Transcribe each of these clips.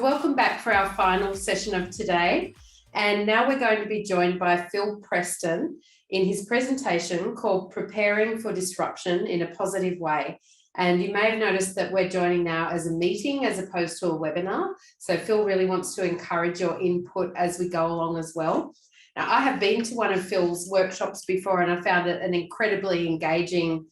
welcome back for our final session of today. And now we're going to be joined by Phil Preston in his presentation called Preparing for Disruption in a Positive Way. And you may have noticed that we're joining now as a meeting as opposed to a webinar. So Phil really wants to encourage your input as we go along as well. Now, I have been to one of Phil's workshops before and I found it an incredibly engaging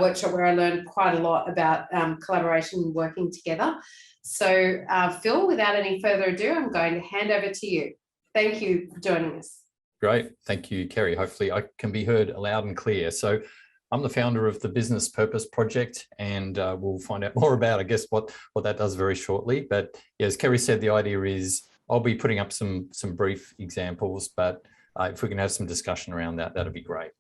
workshop where I learned quite a lot about collaboration and working together. So Phil, without any further ado, I'm going to hand over to you. Thank you for joining us. Great. Thank you, Kerry. Hopefully I can be heard loud and clear. So I'm the founder of the Business Purpose Project, and we'll find out more about, I guess, what that does very shortly. But yeah, as Kerry said, the idea is I'll be putting up some brief examples, but if we can have some discussion around that, that'd be great.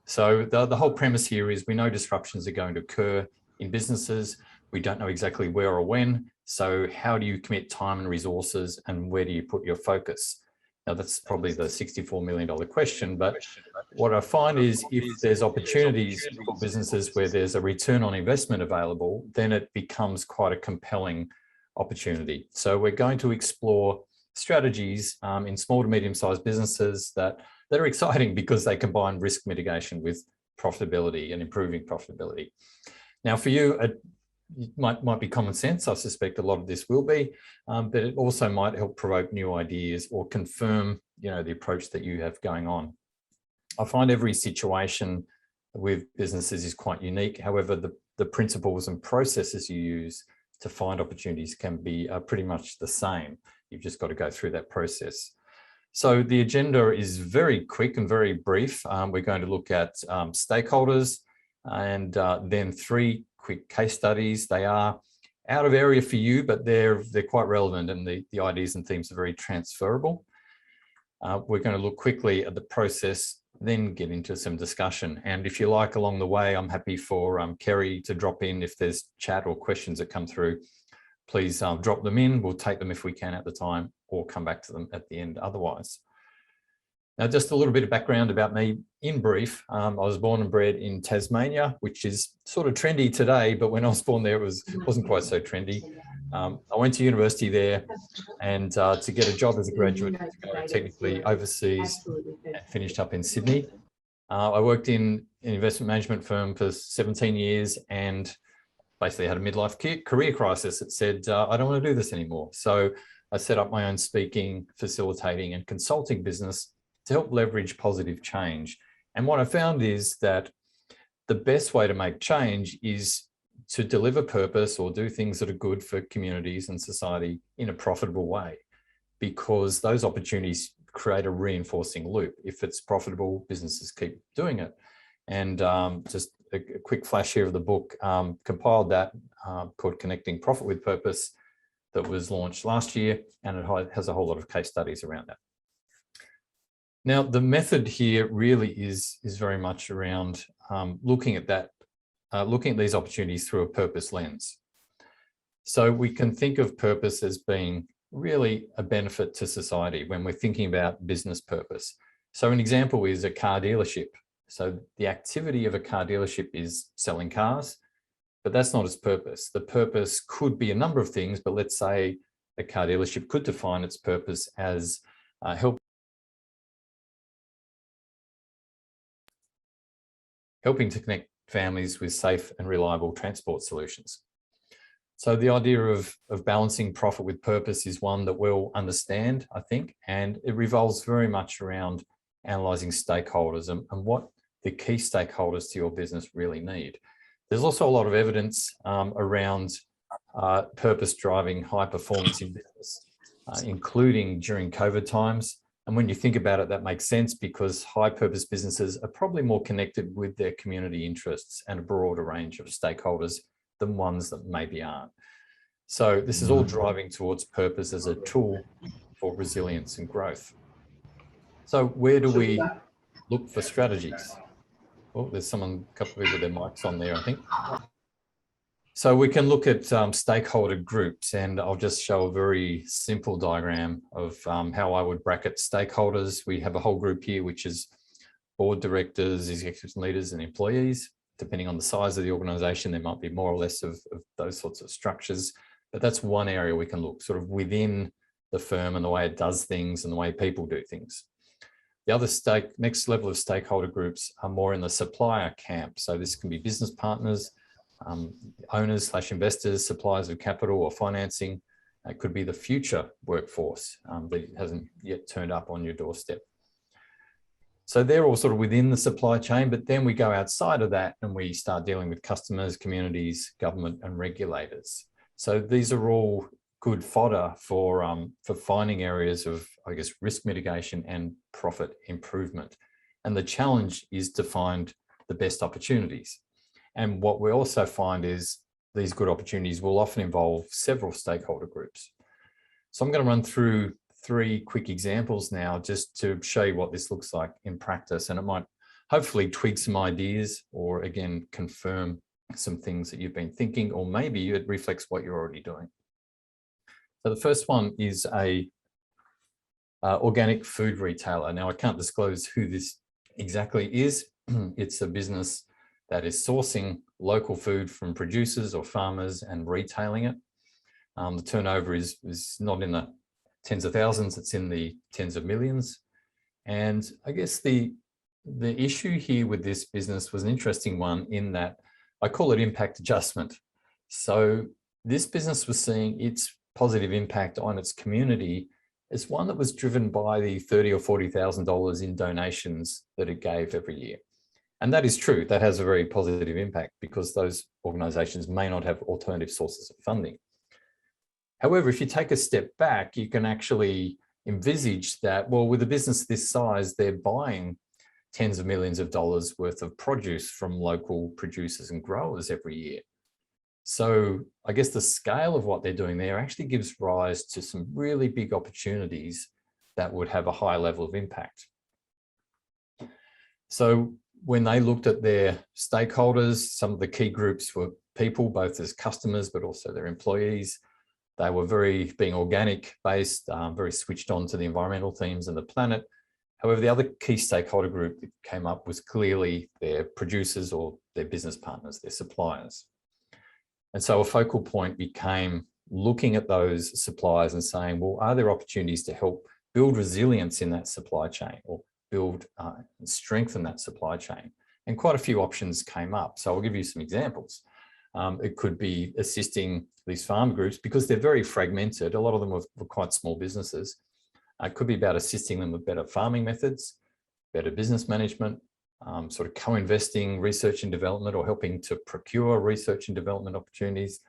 So the whole premise here is we know disruptions are going to occur in businesses. We don't know exactly where or when. So how do you commit time and resources, and where do you put your focus? Now, that's probably the $64 million question, but what I find is if there's opportunities for businesses where there's a return on investment available, then it becomes quite a compelling opportunity. So we're going to explore strategies in small to medium-sized businesses that are exciting because they combine risk mitigation with profitability and improving profitability. Now, for you, it might be common sense. I suspect a lot of this will be, but it also might help provoke new ideas or confirm, the approach that you have going on. I find every situation with businesses is quite unique. However, the principles and processes you use to find opportunities can be pretty much the same. You've just got to go through that process. So the agenda is very quick and very brief. We're going to look at stakeholders and then 3 quick case studies. They are out of area for you, but they're quite relevant, and the ideas and themes are very transferable. We're going to look quickly at the process, then get into some discussion. And if you like, along the way, I'm happy for Kerry to drop in if there's chat or questions that come through. Please drop them in. We'll take them if we can at the time, or come back to them at the end otherwise. Now, just a little bit of background about me in brief. I was born and bred in Tasmania, which is sort of trendy today, but when I was born there, it wasn't quite so trendy. I went to university there, and to get a job as a graduate, technically overseas, and finished up in Sydney. I worked in an investment management firm for 17 years and basically had a midlife career crisis that said, I don't want to do this anymore. So I set up my own speaking, facilitating and consulting business to help leverage positive change. And what I found is that the best way to make change is to deliver purpose or do things that are good for communities and society in a profitable way, because those opportunities create a reinforcing loop. If it's profitable, businesses keep doing it. And just a quick flash here of the book, compiled that called Connecting Profit with Purpose, that was launched last year, and it has a whole lot of case studies around that. Now, the method here really is very much around looking at these opportunities through a purpose lens. So we can think of purpose as being really a benefit to society when we're thinking about business purpose. So an example is a car dealership. So the activity of a car dealership is selling cars, but that's not its purpose. The purpose could be a number of things, but let's say a car dealership could define its purpose as helping to connect families with safe and reliable transport solutions. So the idea of balancing profit with purpose is one that we'll understand, I think, and it revolves very much around analysing stakeholders and what the key stakeholders to your business really need. There's also a lot of evidence around purpose driving high performance in business, including during COVID times. And when you think about it, that makes sense because high purpose businesses are probably more connected with their community interests and a broader range of stakeholders than ones that maybe aren't. So this is all driving towards purpose as a tool for resilience and growth. So where do we look for strategies? Oh, there's a couple of people with their mics on there, I think. So we can look at stakeholder groups, and I'll just show a very simple diagram of how I would bracket stakeholders. We have a whole group here, which is board directors, executive leaders, and employees. Depending on the size of the organization, there might be more or less of those sorts of structures. But that's one area we can look, sort of within the firm and the way it does things and the way people do things. The other next level of stakeholder groups are more in the supplier camp. So this can be business partners, owners / investors, suppliers of capital or financing. It could be the future workforce that hasn't yet turned up on your doorstep. So they're all sort of within the supply chain, but then we go outside of that and we start dealing with customers, communities, government, and regulators. So these are all good fodder for finding areas of, I guess, risk mitigation and profit improvement. And the challenge is to find the best opportunities. And what we also find is these good opportunities will often involve several stakeholder groups. So I'm going to run through 3 quick examples now just to show you what this looks like in practice, and it might hopefully tweak some ideas or again confirm some things that you've been thinking, or maybe it reflects what you're already doing. So the first one is a organic food retailer. Now I can't disclose who this exactly is. It's a business that is sourcing local food from producers or farmers and retailing it. The turnover is not in the tens of thousands, it's in the tens of millions. And I guess the issue here with this business was an interesting one in that I call it impact adjustment. So this business was seeing its positive impact on its community as one that was driven by the $30,000 or $40,000 in donations that it gave every year. And that is true, that has a very positive impact because those organizations may not have alternative sources of funding. However, if you take a step back, you can actually envisage that, well, with a business this size, they're buying tens of millions of dollars worth of produce from local producers and growers every year. So I guess the scale of what they're doing there actually gives rise to some really big opportunities that would have a high level of impact. So when they looked at their stakeholders, some of the key groups were people, both as customers, but also their employees. They were being organic based, very switched on to the environmental themes and the planet. However, the other key stakeholder group that came up was clearly their producers or their business partners, their suppliers. And so a focal point became looking at those suppliers and saying, well, are there opportunities to help build resilience in that supply chain or build and strengthen that supply chain? And quite a few options came up. So I'll give you some examples. It could be assisting these farm groups because they're very fragmented. A lot of them were quite small businesses. It could be about assisting them with better farming methods, better business management, sort of co-investing research and development or helping to procure research and development opportunities.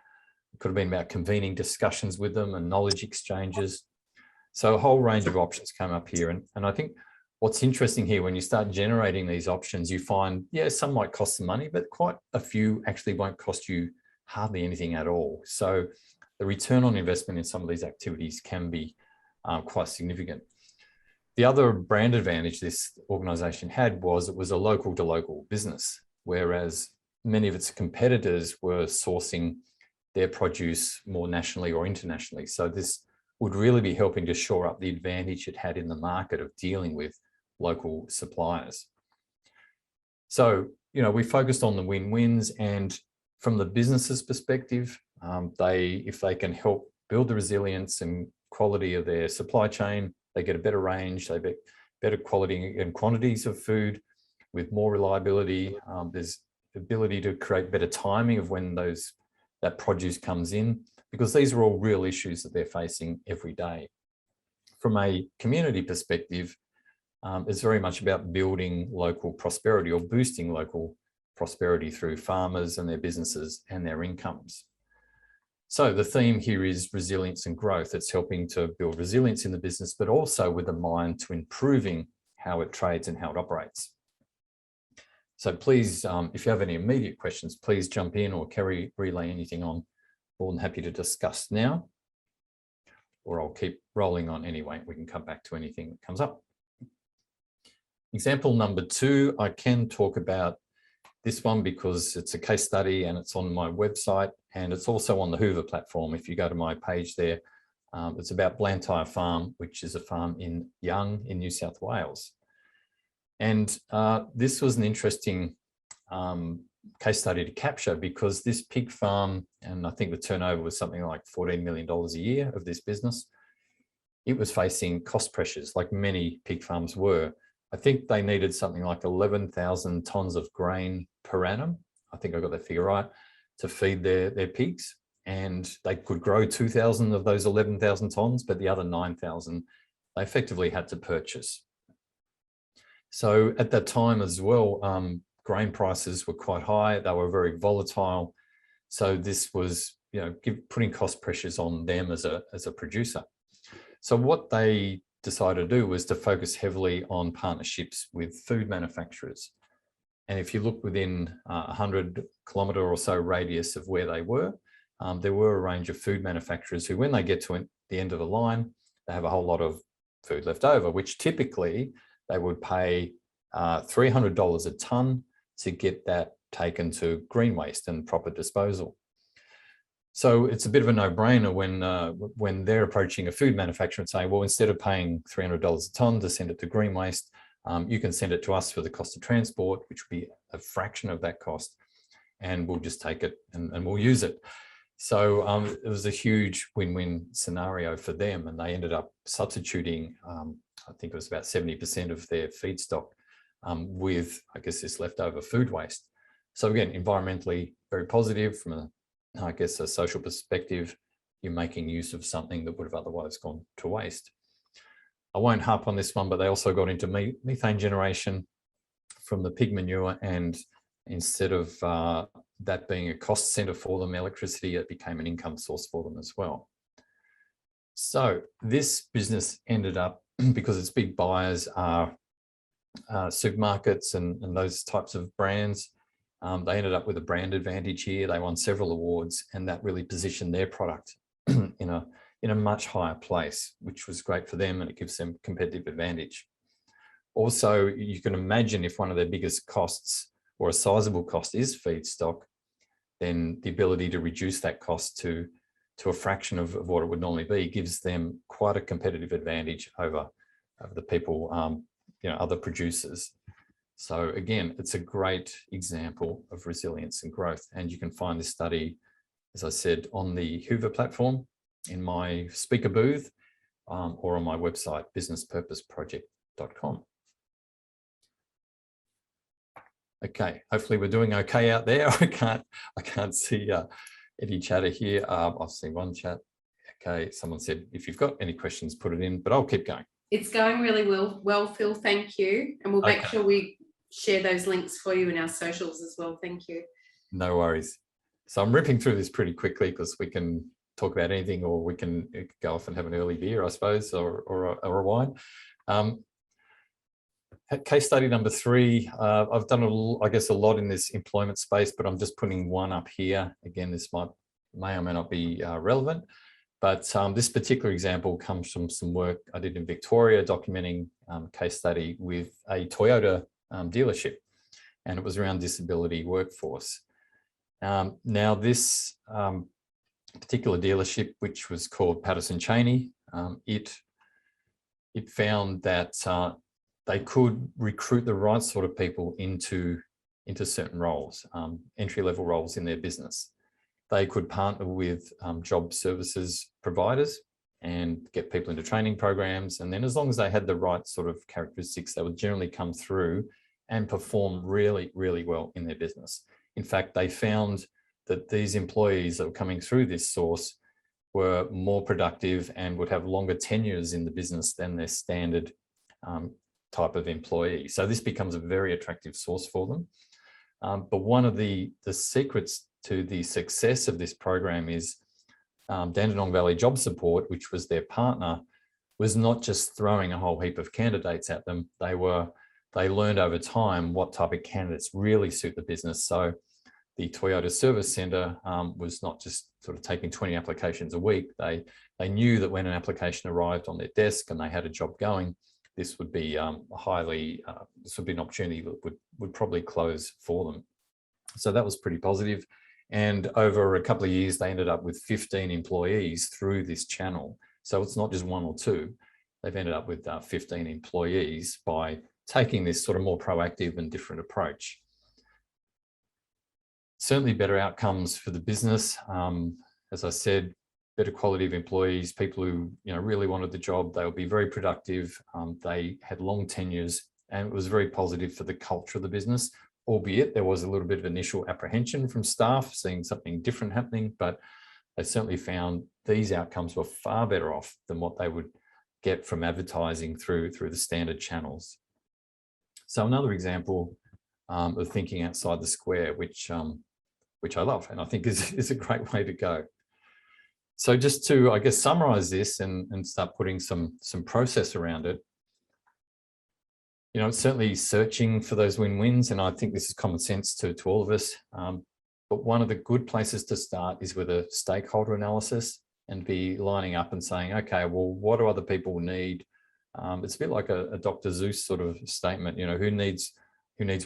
It could have been about convening discussions with them and knowledge exchanges. So a whole range of options came up here. And I think what's interesting here, when you start generating these options, you find, yeah, some might cost some money, but quite a few actually won't cost you hardly anything at all. So the return on investment in some of these activities can be quite significant. The other brand advantage this organization had was it was a local to local business, whereas many of its competitors were sourcing their produce more nationally or internationally. So this would really be helping to shore up the advantage it had in the market of dealing with local suppliers. So, you know, we focused on the win-wins, and from the business's perspective, if they can help build the resilience and quality of their supply chain, they get a better range, they get better quality and quantities of food with more reliability. There's the ability to create better timing of when that produce comes in, because these are all real issues that they're facing every day. From a community perspective, it's very much about building local prosperity or boosting local prosperity through farmers and their businesses and their incomes. So the theme here is resilience and growth. It's helping to build resilience in the business, but also with a mind to improving how it trades and how it operates. So please, if you have any immediate questions, please jump in, or Kerry, relay anything on. More than happy to discuss now, or I'll keep rolling on anyway. We can come back to anything that comes up. Example number 2, I can talk about this one because it's a case study and it's on my website, and it's also on the Hoover platform. If you go to my page there, it's about Blantyre Farm, which is a farm in Young in New South Wales. And this was an interesting case study to capture, because this pig farm, and I think the turnover was something like $14 million a year of this business, it was facing cost pressures like many pig farms were. I think they needed something like 11,000 tonnes of grain per annum. I think I got that figure right, to feed their pigs. And they could grow 2,000 of those 11,000 tonnes, but the other 9,000 they effectively had to purchase. So at that time as well, grain prices were quite high. They were very volatile. So this was, putting cost pressures on them as a producer. So what they decided to do was to focus heavily on partnerships with food manufacturers. And if you look within a 100-kilometre or so radius of where they were, there were a range of food manufacturers who, when they get to the end of the line, they have a whole lot of food left over, which typically they would pay $300 a tonne to get that taken to green waste and proper disposal. So it's a bit of a no-brainer when they're approaching a food manufacturer and saying, well, instead of paying $300 a tonne to send it to green waste, you can send it to us for the cost of transport, which would be a fraction of that cost, and we'll just take it and we'll use it. So it was a huge win-win scenario for them, and they ended up substituting, I think it was about 70% of their feedstock with, I guess, this leftover food waste. So again, environmentally very positive. From a social perspective, you're making use of something that would have otherwise gone to waste. I won't harp on this one, but they also got into methane generation from the pig manure, and instead of that being a cost center for them, electricity, it became an income source for them as well. So this business ended up, because its big buyers are supermarkets and those types of brands, they ended up with a brand advantage here. They won several awards, and that really positioned their product in a much higher place, which was great for them, and it gives them competitive advantage. Also, you can imagine if one of their biggest costs, or a sizable cost, is feedstock, then the ability to reduce that cost to a fraction of what it would normally be gives them quite a competitive advantage over the people, other producers. So again, it's a great example of resilience and growth. And you can find this study, as I said, on the Hoover platform, in my speaker booth, or on my website, businesspurposeproject.com. Okay, hopefully we're doing okay out there. I can't see any chatter here. I've seen one chat. Okay, someone said, if you've got any questions, put it in, but I'll keep going. It's going really well, Phil. Thank you. And we'll make sure we share those links for you in our socials as well. Thank you. No worries. So I'm ripping through this pretty quickly because we can talk about anything, or we can go off and have an early beer, I suppose, or a wine. Case study number 3. I've done, a lot in this employment space, but I'm just putting one up here. Again, this may or may not be relevant, but this particular example comes from some work I did in Victoria, documenting case study with a Toyota dealership, and it was around disability workforce. Now this particular dealership, which was called Patterson Cheney, it found that they could recruit the right sort of people into certain roles, entry-level roles in their business. They could partner with job services providers and get people into training programs. And then as long as they had the right sort of characteristics, they would generally come through and perform really, really well in their business. In fact, they found that these employees that were coming through this source were more productive and would have longer tenures in the business than their standard type of employee. So this becomes a very attractive source for them. But one of the secrets to the success of this program is Dandenong Valley Job Support, which was their partner, was not just throwing a whole heap of candidates at them. They learned over time what type of candidates really suit the business. So the Toyota Service Centre was not just sort of taking 20 applications a week. They knew that when an application arrived on their desk and they had a job going, this would be this would be an opportunity that would probably close for them. So that was pretty positive. And over a couple of years, they ended up with 15 employees through this channel. So it's not just 1 or 2. They've ended up with 15 employees by taking this sort of more proactive and different approach. certainly better outcomes for the business. As I said, better quality of employees, people who really wanted the job. They would be very productive. They had long tenures, and it was very positive for the culture of the business, albeit there was a little bit of initial apprehension from staff seeing something different happening, but they certainly found these outcomes were far better off than what they would get from advertising through the standard channels. So another example of thinking outside the square, which I love, and I think is a great way to go. So just to, I guess, summarize this and start putting some process around it, it's certainly searching for those win-wins, and I think this is common sense to all of us. But one of the good places to start is with a stakeholder analysis and be lining up and saying, okay, well, what do other people need? It's a bit like a Dr. Seuss sort of statement, who needs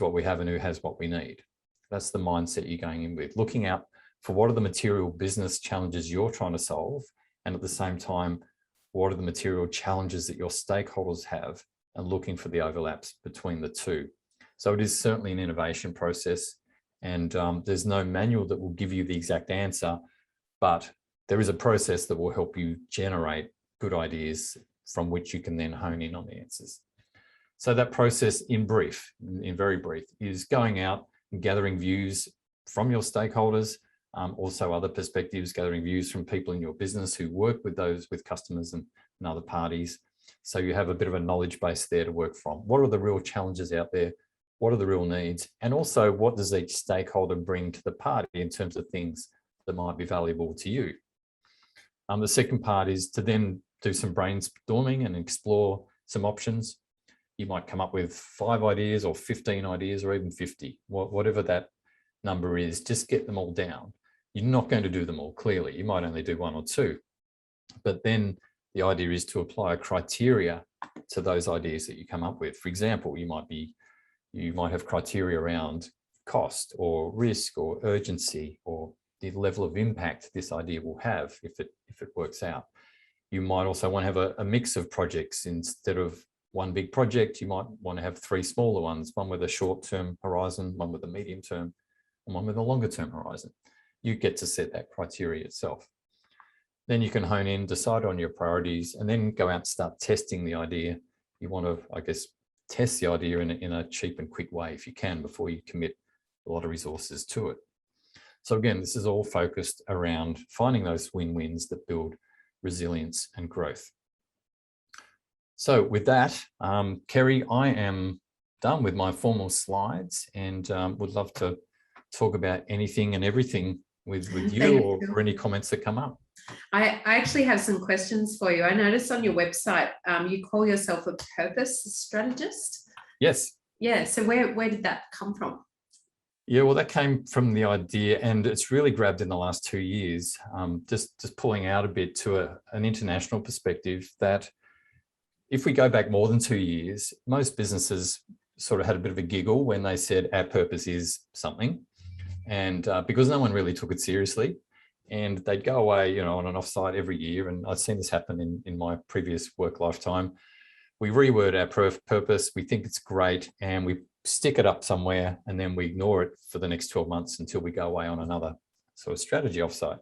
what we have and who has what we need. That's the mindset you're going in with, looking out for what are the material business challenges you're trying to solve, and at the same time, what are the material challenges that your stakeholders have, and looking for the overlaps between the two. So it is certainly an innovation process, and there's no manual that will give you the exact answer, but there is a process that will help you generate good ideas from which you can then hone in on the answers. So that process in very brief, is going out and gathering views from your stakeholders, also other perspectives, gathering views from people in your business who work with customers and other parties. So you have a bit of a knowledge base there to work from. What are the real challenges out there? What are the real needs? And also, what does each stakeholder bring to the party in terms of things that might be valuable to you? The second part is to then do some brainstorming and explore some options. You might come up with 5 ideas or 15 ideas or even 50, whatever that number is, just get them all down. You're not going to do them all, clearly. You might only do 1 or 2. But then the idea is to apply a criteria to those ideas that you come up with. For example, you might have criteria around cost or risk or urgency or the level of impact this idea will have if it works out. You might also want to have a mix of projects. Instead of one big project, you might want to have 3 smaller ones, one with a short-term horizon, one with a medium-term, and one with a longer-term horizon. You get to set that criteria yourself. Then you can hone in, decide on your priorities, and then go out and start testing the idea. You want to, I guess, test the idea in a cheap and quick way if you can before you commit a lot of resources to it. So again, this is all focused around finding those win-wins that build resilience and growth. So with that, Kerry, I am done with my formal slides and would love to talk about anything and everything with you or any comments that come up. I actually have some questions for you. I noticed on your website, you call yourself a purpose strategist. Yes. Yeah. So where did that come from? Yeah, well, that came from the idea, and it's really grabbed in the last 2 years, just pulling out a bit to an international perspective, that if we go back more than 2 years, most businesses sort of had a bit of a giggle when they said our purpose is something, and because no one really took it seriously, and they'd go away, on an offsite every year, and I've seen this happen in my previous work lifetime. We reword our purpose, we think it's great, and we stick it up somewhere, and then we ignore it for the next 12 months until we go away on another sort of strategy offsite.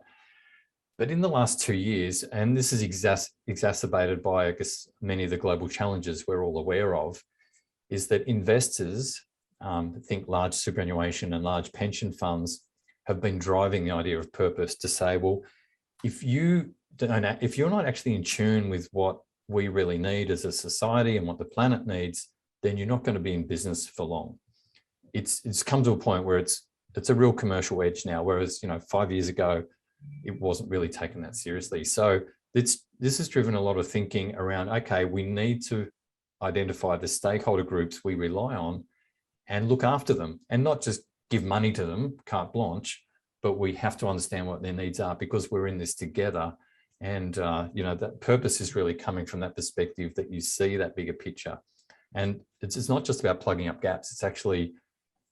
But in the last 2 years, and this is exacerbated by, I guess, many of the global challenges we're all aware of, is that investors, think large superannuation and large pension funds, have been driving the idea of purpose to say, well, if you're not actually in tune with what we really need as a society and what the planet needs, then you're not going to be in business for long. It's come to a point where it's a real commercial edge now, whereas 5 years ago it wasn't really taken that seriously. So this has driven a lot of thinking around, okay, we need to identify the stakeholder groups we rely on and look after them, and not just give money to them carte blanche, but we have to understand what their needs are because we're in this together. And that purpose is really coming from that perspective, that you see that bigger picture. And it's not just about plugging up gaps. It's actually,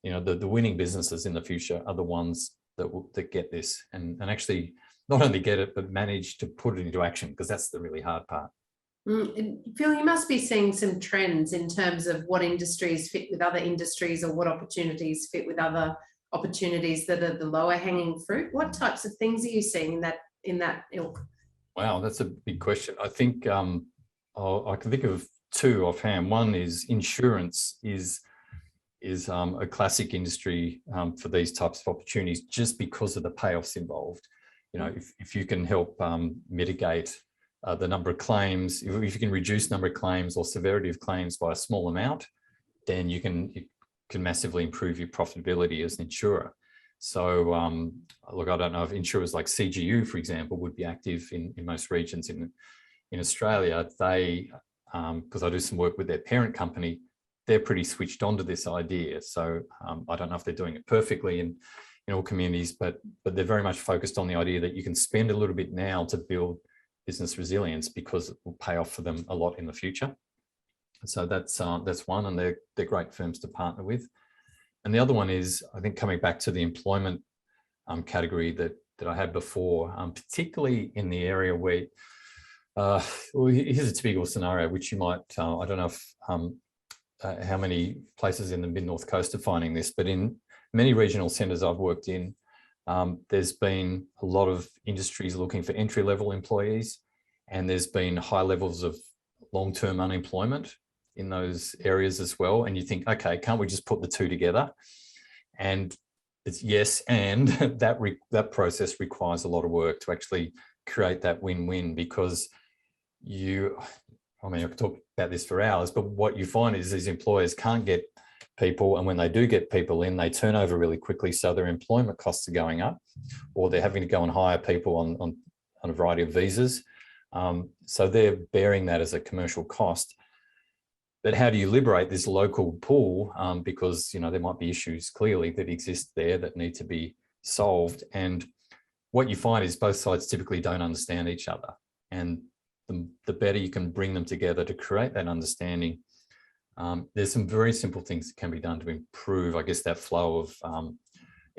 the winning businesses in the future are the ones that get this and actually not only get it, but manage to put it into action, because that's the really hard part. Phil, you must be seeing some trends in terms of what industries fit with other industries or what opportunities fit with other opportunities that are the lower hanging fruit? What types of things are you seeing in that ilk? Wow, that's a big question. I think I can think of two offhand. One is insurance is a classic industry for these types of opportunities, just because of the payoffs involved. You know, if you can help mitigate the number of claims, if you can reduce number of claims or severity of claims by a small amount, then you can massively improve your profitability as an insurer. So look, I don't know if insurers like CGU, for example, would be active in most regions in Australia. They, because I do some work with their parent company, they're pretty switched on to this idea. So I don't know if they're doing it perfectly in all communities, but they're very much focused on the idea that you can spend a little bit now to build business resilience, because it will pay off for them a lot in the future. So that's one, and they're great firms to partner with. And the other one is, I think, coming back to the employment category that I had before, particularly in the area where, well, here's a typical scenario, which you might, I don't know if, how many places in the mid-north coast are finding this, but in many regional centres I've worked in, there's been a lot of industries looking for entry-level employees, and there's been high levels of long-term unemployment in those areas as well. And you think, okay, can't we just put the two together? And it's yes, and that process requires a lot of work to actually create that win-win, because I mean, I could talk about this for hours, but what you find is these employers can't get people, and when they do get people in, they turn over really quickly, so their employment costs are going up, or they're having to go and hire people on a variety of visas. So they're bearing that as a commercial cost. But how do you liberate this local pool? Because, you know, there might be issues clearly that exist there that need to be solved. And what you find is both sides typically don't understand each other. And the better you can bring them together to create that understanding, there's some very simple things that can be done to improve, I guess, that flow of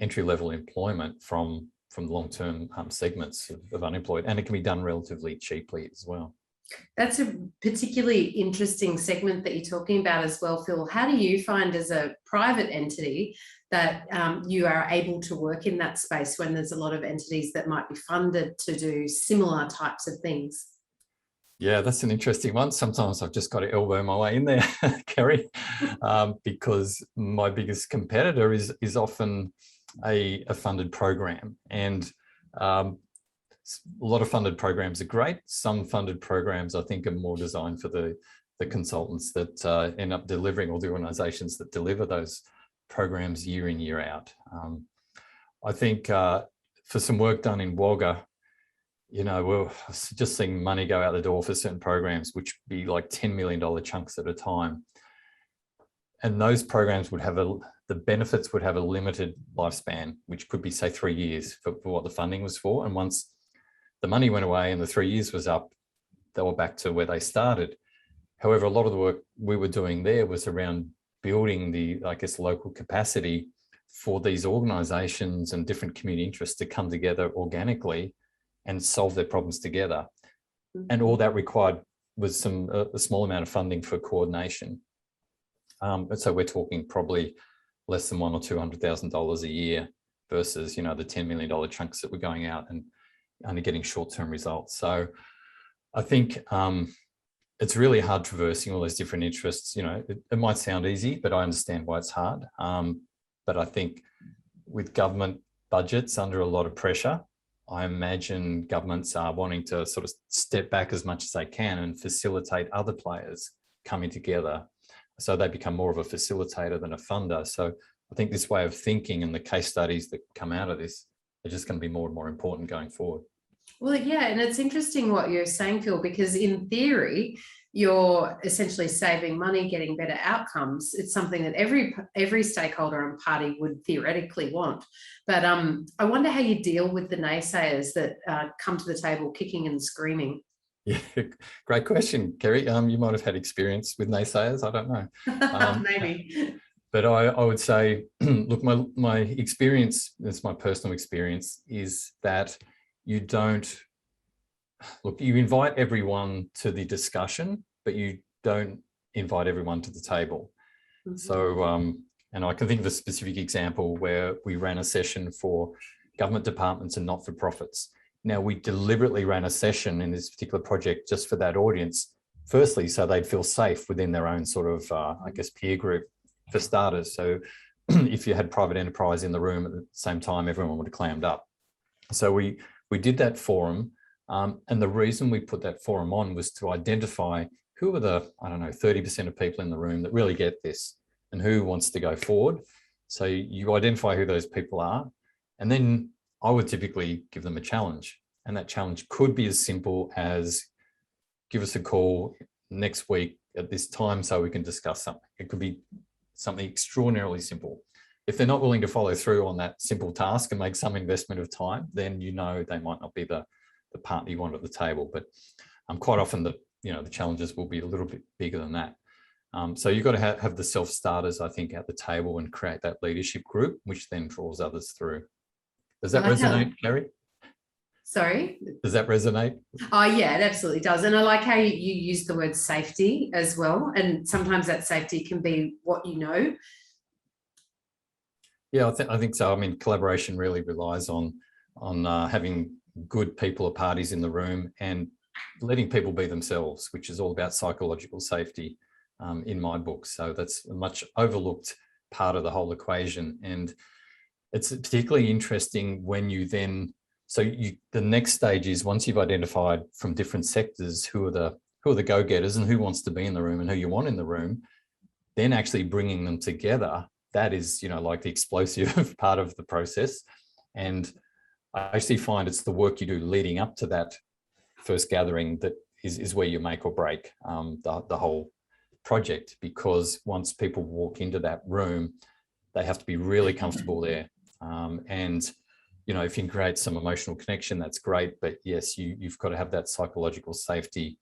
entry-level employment from long-term segments of unemployed. And it can be done relatively cheaply as well. That's a particularly interesting segment that you're talking about as well, Phil. How do you find, as a private entity, that you are able to work in that space when there's a lot of entities that might be funded to do similar types of things? Yeah, that's an interesting one. Sometimes I've just got to elbow my way in there, Kerry, because my biggest competitor is often a funded program. And a lot of funded programs are great. Some funded programs, I think, are more designed for the consultants that end up delivering, or the organisations that deliver those programs year in, year out. I think for some work done in Wagga, you know, we're just seeing money go out the door for certain programs, which would be like $10 million chunks at a time. And those programs would have the benefits would have a limited lifespan, which could be, say, 3 years for what the funding was for. And once the money went away and the 3 years was up, they were back to where they started. However, a lot of the work we were doing there was around building the, I guess, local capacity for these organisations and different community interests to come together organically and solve their problems together. And all that required was a small amount of funding for coordination. So we're talking probably less than $100,000 or $200,000 a year versus, you know, the $10 million chunks that were going out and only getting short-term results. So I think it's really hard traversing all those different interests. You know, it might sound easy, but I understand why it's hard. But I think with government budgets under a lot of pressure, I imagine governments are wanting to sort of step back as much as they can and facilitate other players coming together, so they become more of a facilitator than a funder. So I think this way of thinking and the case studies that come out of this are just going to be more and more important going forward. Well, yeah, and it's interesting what you're saying, Phil, because in theory, you're essentially saving money, getting better outcomes. It's something that every stakeholder and party would theoretically want. But I wonder how you deal with the naysayers that come to the table kicking and screaming. Yeah, great question, Kerry. You might have had experience with naysayers. I don't know. Maybe. But I would say, look, my experience, that's my personal experience, is that you invite everyone to the discussion, but you don't invite everyone to the table. Mm-hmm. So And I can think of a specific example where we ran a session for government departments and not-for-profits. Now, we deliberately ran a session in this particular project just for that audience, firstly, so they'd feel safe within their own sort of, I guess, peer group for starters. So if you had private enterprise in the room at the same time, everyone would have clammed up. So we did that forum. And the reason we put that forum on was to identify who are the, I don't know, 30% of people in the room that really get this and who wants to go forward. So you identify who those people are. And then I would typically give them a challenge. And that challenge could be as simple as give us a call next week at this time so we can discuss something. It could be something extraordinarily simple. If they're not willing to follow through on that simple task and make some investment of time, then you know they might not be the partner you want at the table. But quite often the challenges will be a little bit bigger than that. So you've got to have the self-starters, I think, at the table and create that leadership group, which then draws others through. Does that resonate, Carrie? Sorry? Does that resonate? Oh, yeah, it absolutely does. And I like how you use the word safety as well. And sometimes that safety can be what you know. Yeah, I think so. I mean, collaboration really relies on having good people or parties in the room and letting people be themselves, which is all about psychological safety in my book. So that's a much overlooked part of the whole equation. And it's particularly interesting when you then, the next stage is once you've identified from different sectors who are the go-getters and who wants to be in the room and who you want in the room, then actually bringing them together, that is, like the explosive part of the process. And I actually find it's the work you do leading up to that first gathering that is where you make or break the whole project, because once people walk into that room, they have to be really comfortable there. And, if you can create some emotional connection, that's great. But yes, you've got to have that psychological safety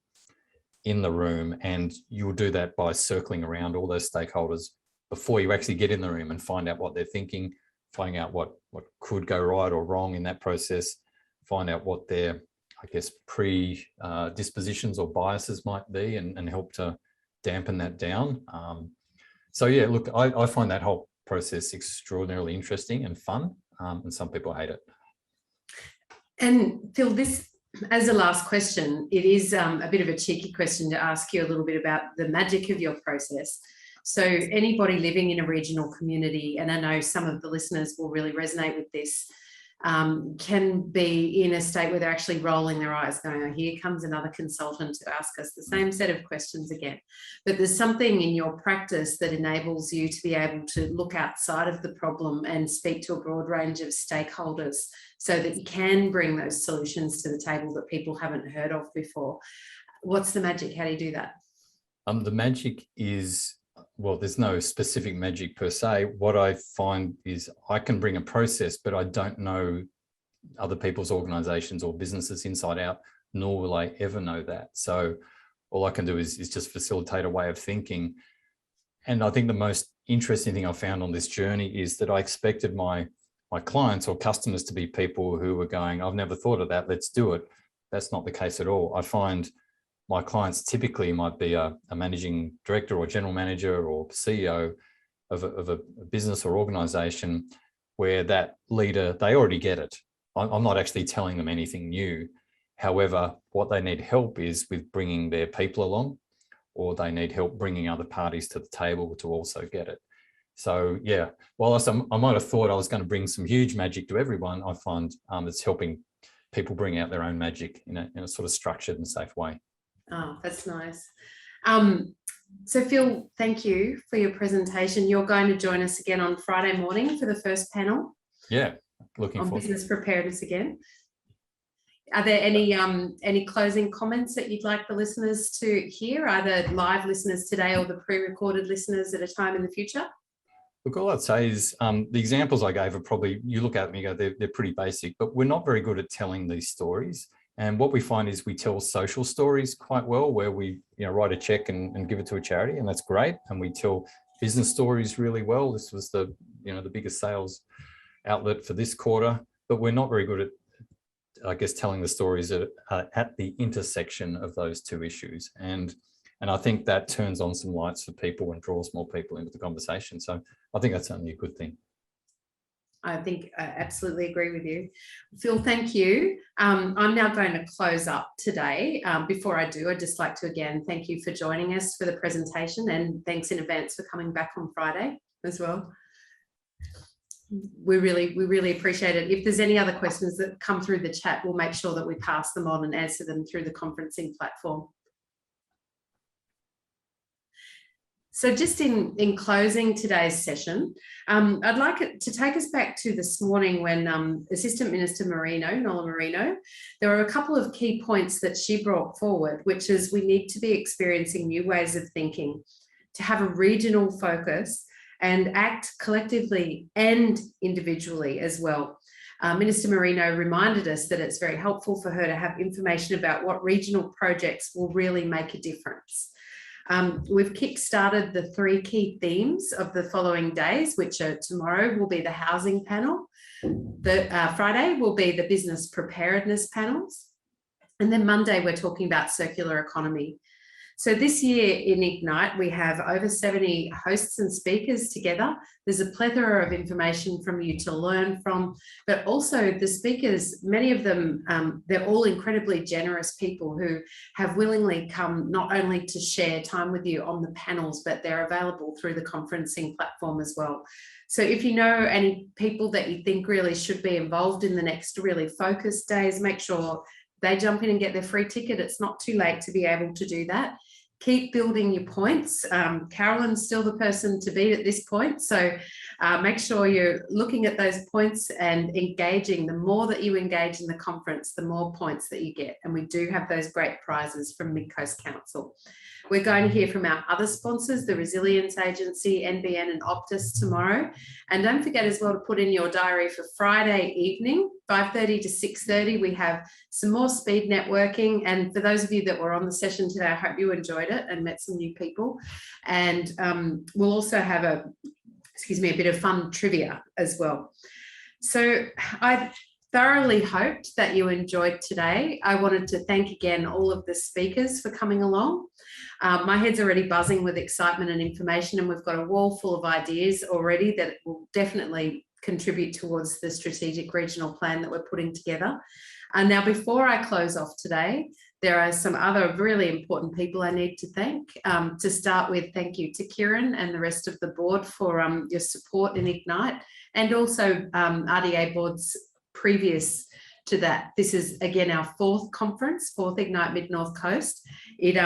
in the room. And you'll do that by circling around all those stakeholders before you actually get in the room and find out what they're thinking, find out what could go right or wrong in that process, find out what their, I guess, predispositions or biases might be and help to dampen that down. So yeah, look, I find that whole process extraordinarily interesting and fun, and some people hate it. And Phil, this, as a last question, it is a bit of a cheeky question to ask you a little bit about the magic of your process. So anybody living in a regional community, and I know some of the listeners will really resonate with this, can be in a state where they're actually rolling their eyes going, oh, here comes another consultant to ask us the same set of questions again. But there's something in your practice that enables you to be able to look outside of the problem and speak to a broad range of stakeholders so that you can bring those solutions to the table that people haven't heard of before. What's the magic? How do you do that? The magic is, well, there's no specific magic per se. What I find is I can bring a process, but I don't know other people's organizations or businesses inside out, nor will I ever know that. So all I can do is just facilitate a way of thinking. And I think the most interesting thing I found on this journey is that I expected my clients or customers to be people who were going, I've never thought of that, let's do it. That's not the case at all. I find my clients typically might be a managing director or general manager or CEO of a business or organization where that leader, they already get it. I'm not actually telling them anything new. However, what they need help is with bringing their people along, or they need help bringing other parties to the table to also get it. So yeah, whilst I might have thought I was going to bring some huge magic to everyone, I find it's helping people bring out their own magic in a sort of structured and safe way. Oh, that's nice. So Phil, thank you for your presentation. You're going to join us again on Friday morning for the first panel. Yeah, looking forward. On business preparedness again. Are there any closing comments that you'd like the listeners to hear, either live listeners today or the pre-recorded listeners at a time in the future? Look, all I'd say is the examples I gave are probably, you look at them and you go, they're pretty basic, but we're not very good at telling these stories. And what we find is we tell social stories quite well, where we write a check and give it to a charity, and that's great. And we tell business stories really well. This was the biggest sales outlet for this quarter, but we're not very good at, I guess, telling the stories at the intersection of those two issues. And And I think that turns on some lights for people and draws more people into the conversation. So I think that's only a good thing. I think I absolutely agree with you. Phil, thank you. I'm now going to close up today. Before I do, I'd just like to again thank you for joining us for the presentation, and thanks in advance for coming back on Friday as well. We really appreciate it. If there's any other questions that come through the chat, we'll make sure that we pass them on and answer them through the conferencing platform. So just in closing today's session, I'd like it to take us back to this morning when Assistant Minister Nola Marino, there were a couple of key points that she brought forward, which is we need to be experiencing new ways of thinking, to have a regional focus and act collectively and individually as well. Minister Marino reminded us that it's very helpful for her to have information about what regional projects will really make a difference. We've kick-started the 3 key themes of the following days, which are tomorrow will be the housing panel, Friday will be the business preparedness panels, and then Monday we're talking about circular economy. So this year in Ignite, we have over 70 hosts and speakers together. There's a plethora of information from you to learn from, but also the speakers, many of them, they're all incredibly generous people who have willingly come not only to share time with you on the panels, but they're available through the conferencing platform as well. So if you know any people that you think really should be involved in the next really focused days, make sure they jump in and get their free ticket. It's not too late to be able to do that. Keep building your points. Carolyn's still the person to beat at this point. So make sure you're looking at those points and engaging. The more that you engage in the conference, the more points that you get. And we do have those great prizes from Mid Coast Council. We're going to hear from our other sponsors, the Resilience Agency, NBN and Optus tomorrow. And don't forget as well to put in your diary for Friday evening, 5:30 to 6:30. We have some more speed networking. And for those of you that were on the session today, I hope you enjoyed it and met some new people. And we'll also have a bit of fun trivia as well. So I thoroughly hoped that you enjoyed today. I wanted to thank again all of the speakers for coming along. My head's already buzzing with excitement and information, and we've got a wall full of ideas already that will definitely contribute towards the strategic regional plan that we're putting together. Now, before I close off today, there are some other really important people I need to thank. To start with, thank you to Kieran and the rest of the board for your support in Ignite, and also RDA boards previous to that. This is again our 4th conference, 4th Ignite Mid North Coast. It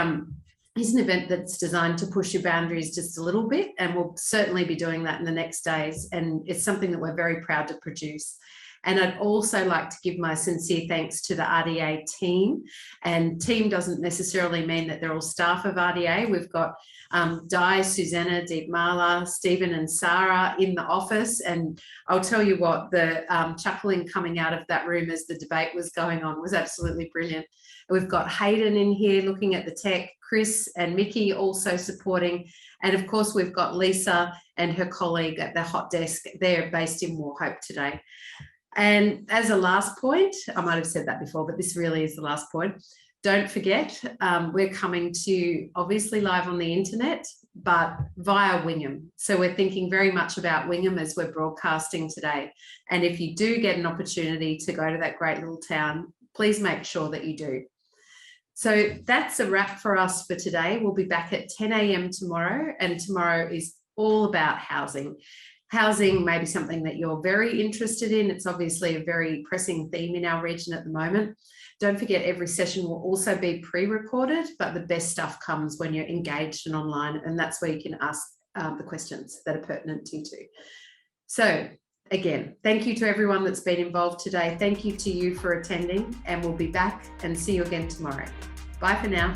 is an event that's designed to push your boundaries just a little bit, and we'll certainly be doing that in the next days. And it's something that we're very proud to produce. And I'd also like to give my sincere thanks to the RDA team. And team doesn't necessarily mean that they're all staff of RDA. We've got Di, Susanna, Deepmala, Stephen and Sarah in the office. And I'll tell you what, the chuckling coming out of that room as the debate was going on was absolutely brilliant. We've got Hayden in here looking at the tech, Chris and Mickey also supporting. And of course, we've got Lisa and her colleague at the hot desk. They're based in Wauchope today. And as a last point, I might have said that before, but this really is the last point. Don't forget, we're coming to obviously live on the internet, but via Wingham. So we're thinking very much about Wingham as we're broadcasting today. And if you do get an opportunity to go to that great little town, please make sure that you do. So that's a wrap for us for today. We'll be back at 10 a.m. tomorrow, and tomorrow is all about housing. Housing may be something that you're very interested in. It's obviously a very pressing theme in our region at the moment. Don't forget, every session will also be pre-recorded, but the best stuff comes when you're engaged and online, and that's where you can ask the questions that are pertinent to you too. So again, thank you to everyone that's been involved today. Thank you to you for attending, and we'll be back and see you again tomorrow. Bye for now.